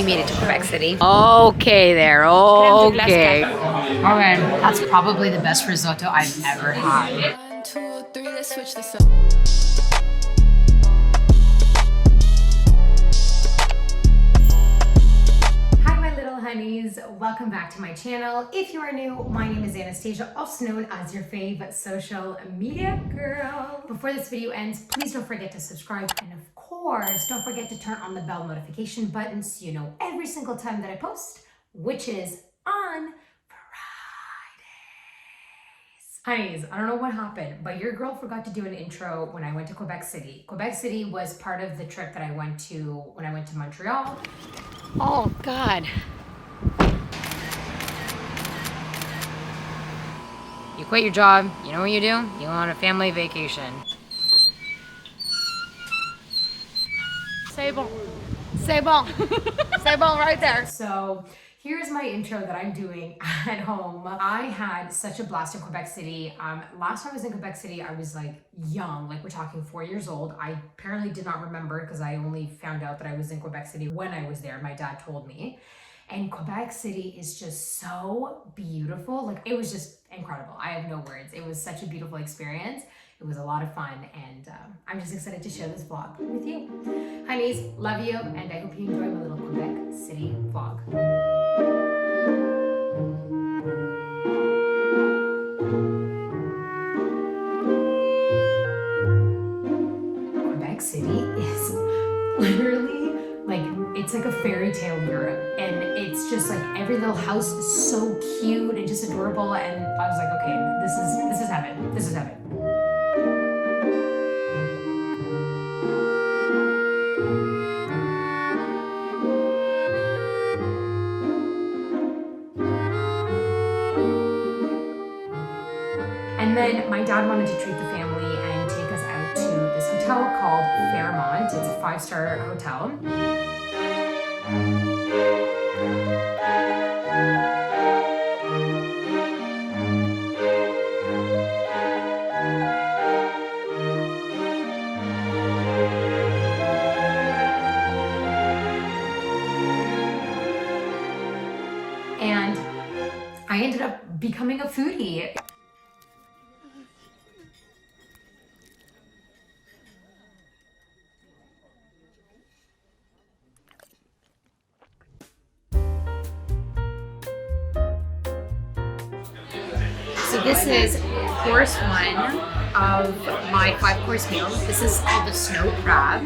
made it to Quebec City. Okay there, okay. Okay, that's probably the best risotto I've ever had. 1, 2, 3, let's switch this up. Honeys, welcome back to my channel. If you are new, my name is Anastasia, also known as your fave social media girl. Before this video ends, please don't forget to subscribe, and of course, don't forget to turn on the bell notification button so you know every single time that I post, which is on Fridays. Honeys, I don't know what happened, but your girl forgot to do an intro when I went to Quebec City. Quebec City was part of the trip that I went to when I went to Montreal. Oh God. You quit your job, you know what you do? You go on a family vacation. C'est bon. C'est bon. C'est bon right there. So here's my intro that I'm doing at home. I had such a blast in Quebec City. Last time I was in Quebec City, I was like young, like we're talking 4 years old. I apparently did not remember because I only found out that I was in Quebec City when I was there. My dad told me. And Quebec City is just so beautiful. Like, it was just incredible. I have no words. It was such a beautiful experience. It was a lot of fun, and I'm just excited to share this vlog with you. Honeys, love you, and I hope you enjoy my little Quebec City vlog. Quebec City is literally like, it's like a fairy tale Europe, and it's just like every little house is so cute and just adorable, and I was like, okay, this is heaven. This is heaven. And then my dad wanted to treat the family and take us out to this hotel called Fairmont. It's a 5-star hotel. And I ended up becoming a foodie. So this is course 1 of my 5-course meal. This is called the snow crab.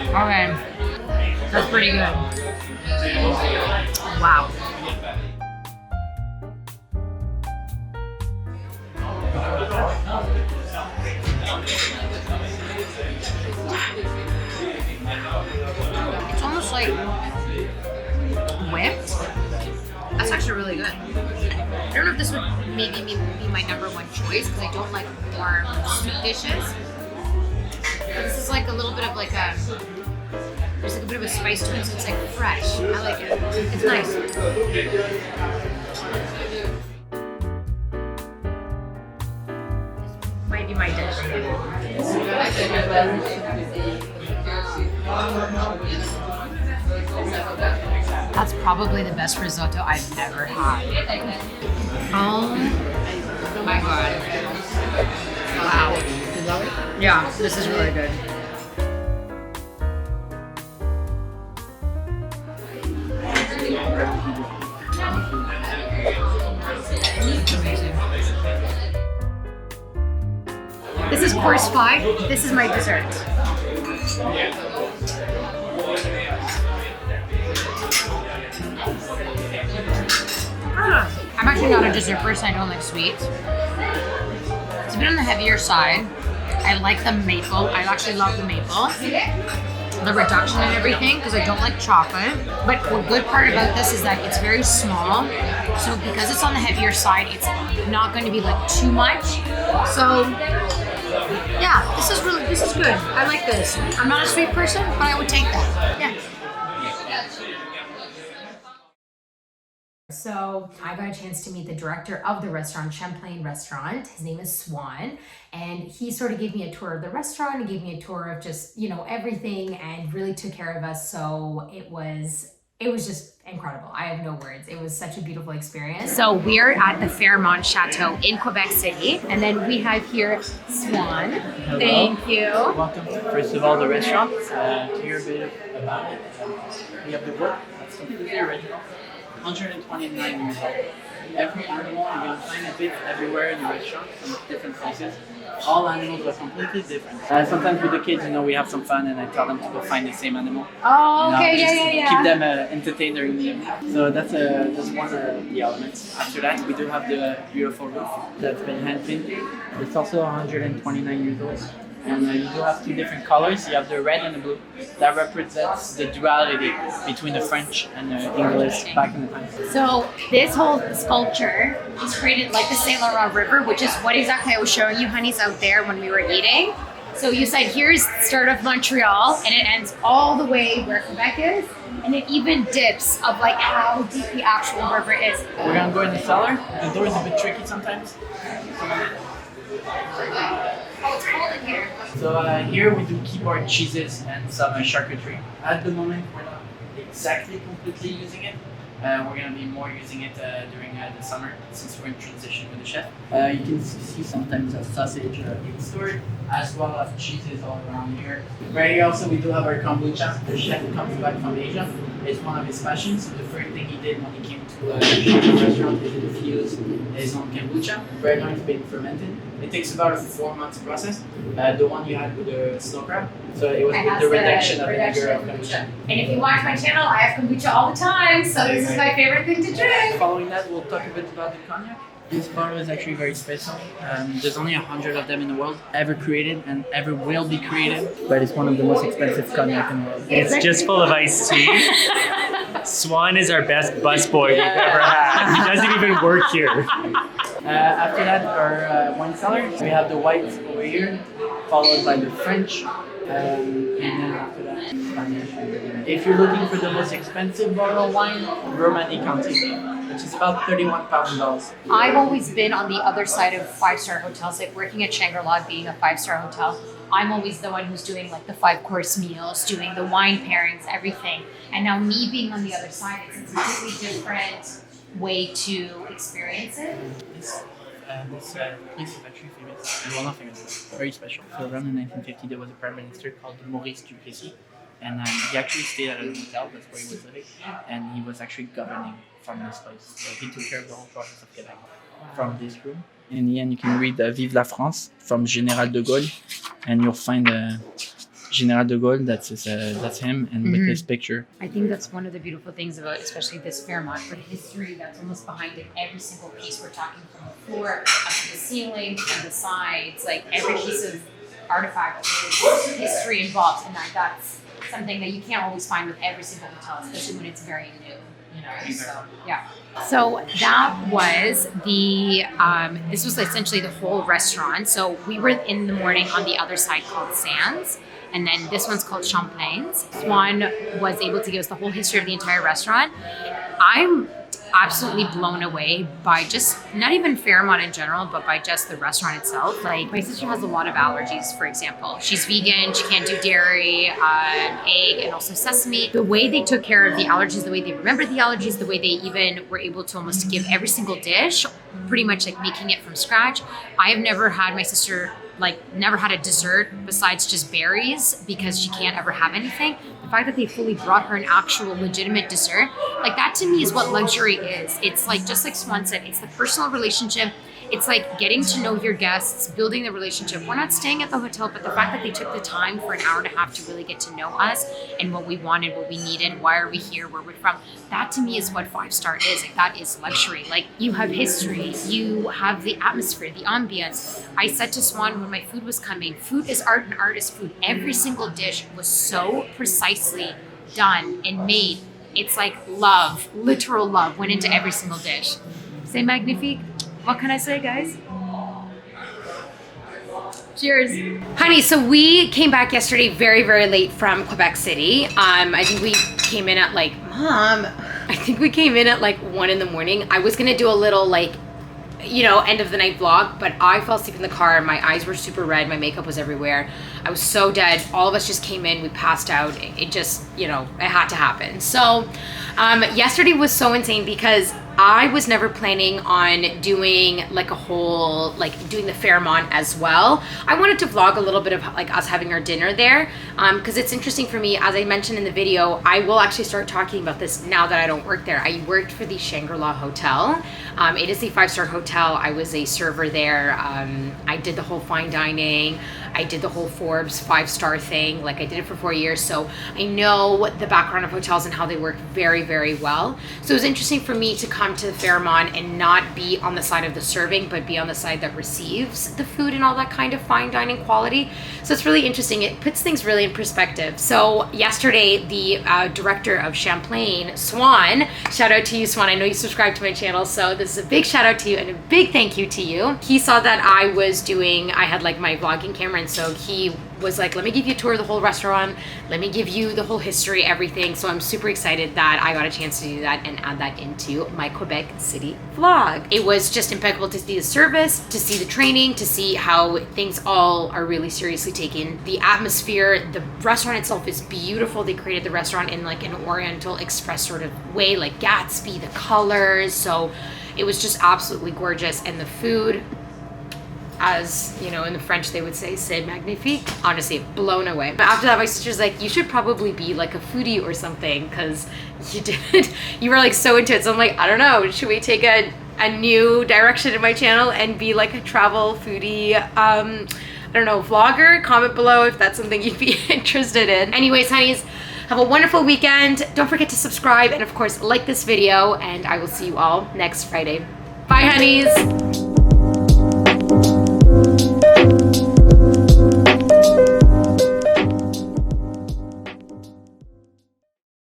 Okay, that's pretty good. Wow. It's almost like whipped. That's actually really good. I don't know if this would maybe be my #1 choice because I don't like warm soup dishes. But this is like a little bit of like a, there's like a bit of a spice to it, so it's like fresh. I like it. It's nice. Might be my dish. That's probably the best risotto I've ever had. Oh my God. Wow. Yeah, this is really good. This is course 5. This is my dessert. I'm actually not a dessert person. I don't like sweets. It's a bit on the heavier side. I like the maple. I actually love the maple. The reduction and everything, because I don't like chocolate. But the good part about this is that it's very small. So because it's on the heavier side, it's not going to be like too much. So yeah, this is good. I like this. I'm not a sweet person, but I would take that. Yeah. So I got a chance to meet the director of the restaurant, Champlain Restaurant. His name is Swann, and he sort of gave me a tour of the restaurant and gave me a tour of just, you know, everything, and really took care of us. So it was just incredible. I have no words. It was such a beautiful experience. So we're at the Fairmont Chateau in Quebec City, and then we have here Swann. Hello. Thank you. Welcome to, first of all, the restaurant. To hear a bit about it, we have the wood. That's completely original. 129 years old. Every animal, you're going to find a bit everywhere in the restaurant from different places. All animals are completely different. Sometimes with the kids, you know, we have some fun and I tell them to go find the same animal. Oh, okay, you know, yeah. Keep them entertained during the evening. So that's one of the elements. After that, we do have the beautiful roof that's been hand painted. It's also 129 years old. And you do have two different colors. You have the red and the blue. That represents the duality between the French and the English back in the time. So this whole sculpture is created like the Saint Laurent River, which is what exactly I was showing you, honeys, out there when we were eating. So you said here's the start of Montreal, and it ends all the way where Quebec is, and it even dips of like how deep the actual river is. We're gonna go in the cellar. The door is a bit tricky sometimes. Oh, it's cold in here. So here we do keep our cheeses and some charcuterie. At the moment, we're not exactly completely using it. We're going to be more using it during the summer since we're in transition with the chef. You can see sometimes a sausage being stored, as well as cheeses all around here. Right here also we do have our kombucha. The chef comes back from Asia. It's one of his passions. So the first thing he did when he came to the Champlain Restaurant is infuse his own kombucha. Right now it's been fermented. It takes about a 4 months process. The one you had with the snow crab. So it was with the reduction of vinegar of kombucha. And if you watch my channel, I have kombucha all the time, so this is my favorite thing to drink. Following that, we'll talk a bit about the cognac. This bottle is actually very special. There's only 100 of them in the world ever created and ever will be created. But it's one of the most expensive cognac in the world. It's just full of iced tea. Swann is our best busboy we've ever had. He doesn't even work here. After that, our wine cellar. We have the white over here, followed by the French, and then after that, Spanish. If you're looking for the most expensive bottle of wine, Romanée Conti, which is about $31,000. I've always been on the other side of five-star hotels, like working at Shangri-La being a five-star hotel. I'm always the one who's doing like the 5-course meals, doing the wine pairings, everything. And now me being on the other side, it's a completely different way to experience it. This place is actually famous. Well, not famous, very special. So around in 1950, there was a prime minister called Maurice Duplessis. And he actually stayed at a hotel, that's where he was living. And he was actually governing from this place. So he took care of the whole process of Quebec from this room. In the end, you can read Vive la France from Général de Gaulle. And you'll find Général de Gaulle, that's him, and with his picture. I think that's one of the beautiful things about especially this Fairmont, the history that's almost behind it. Every single piece, we're talking from the floor up to the ceiling and the sides, like every piece of artifact is history involved, and that's something that you can't always find with every single hotel, especially when it's very new. You know, so yeah. So that was the, this was essentially the whole restaurant. So we were in the morning on the other side called Sands, and then this one's called Champlain's. Swann was able to give us the whole history of the entire restaurant. I'm absolutely blown away by just, not even Fairmont in general, but by just the restaurant itself. Like, my sister has a lot of allergies, for example. She's vegan, she can't do dairy, egg, and also sesame. The way they took care of the allergies, the way they remembered the allergies, the way they even were able to almost give every single dish, pretty much like making it from scratch. I have never had, my sister never had a dessert besides just berries because she can't ever have anything. The fact that they fully brought her an actual legitimate dessert, like that to me is what luxury is. It's like, just like Swann said, it's the personal relationship. It's like getting to know your guests, building the relationship. We're not staying at the hotel, but the fact that they took the time for an hour and a half to really get to know us and what we wanted, what we needed, why are we here, where we're from, that to me is what 5-star is. Like, that is luxury. Like, you have history, you have the atmosphere, the ambience. I said to Swann when my food was coming, food is art and art is food. Every single dish was so precisely done and made. It's like love, literal love went into every single dish. C'est magnifique. What can I say, guys? Cheers. Honey, so we came back yesterday very, very late from Quebec City. I think we came in at like, Mom, I think we came in at like 1 in the morning. I was gonna do a little like, you know, end of the night vlog, but I fell asleep in the car. My eyes were super red. My makeup was everywhere. I was so dead. All of us just came in. We passed out. It just, you know, it had to happen. So yesterday was so insane because I was never planning on doing like a whole, like doing the Fairmont as well. I wanted to vlog a little bit of like us having our dinner there because it's interesting for me. As I mentioned in the video, I will actually start talking about this now that I don't work there. I worked for the Shangri-La Hotel. It is a 5-star hotel. I was a server there. I did the whole fine dining. I did the whole Forbes 5-star thing. Like I did it for 4 years. So I know the background of hotels and how they work very, very well. So it was interesting for me to come to the Fairmont and not be on the side of the serving, but be on the side that receives the food and all that kind of fine dining quality. So it's really interesting. It puts things really in perspective. So yesterday, the director of Champlain, Swann, shout out to you, Swann. I know you subscribe to my channel, so this is a big shout out to you and a big thank you to you. He saw that I had like my vlogging camera, and so he was like, let me give you a tour of the whole restaurant. Let me give you the whole history, everything. So I'm super excited that I got a chance to do that and add that into my Quebec City vlog. It was just impeccable to see the service, to see the training, to see how things all are really seriously taken. The atmosphere, the restaurant itself is beautiful. They created the restaurant in like an Oriental Express sort of way, like Gatsby, the colors. So it was just absolutely gorgeous. And the food, as you know, in the French they would say, c'est magnifique. Honestly, blown away. But after that, my sister's like, you should probably be like a foodie or something, because you were like so into it. So I'm like, I don't know, should we take a new direction in my channel and be like a travel foodie, I don't know, vlogger? Comment below if that's something you'd be interested in. Anyways, honeys, have a wonderful weekend. Don't forget to subscribe and of course like this video, and I will see you all next Friday. Bye, honeys.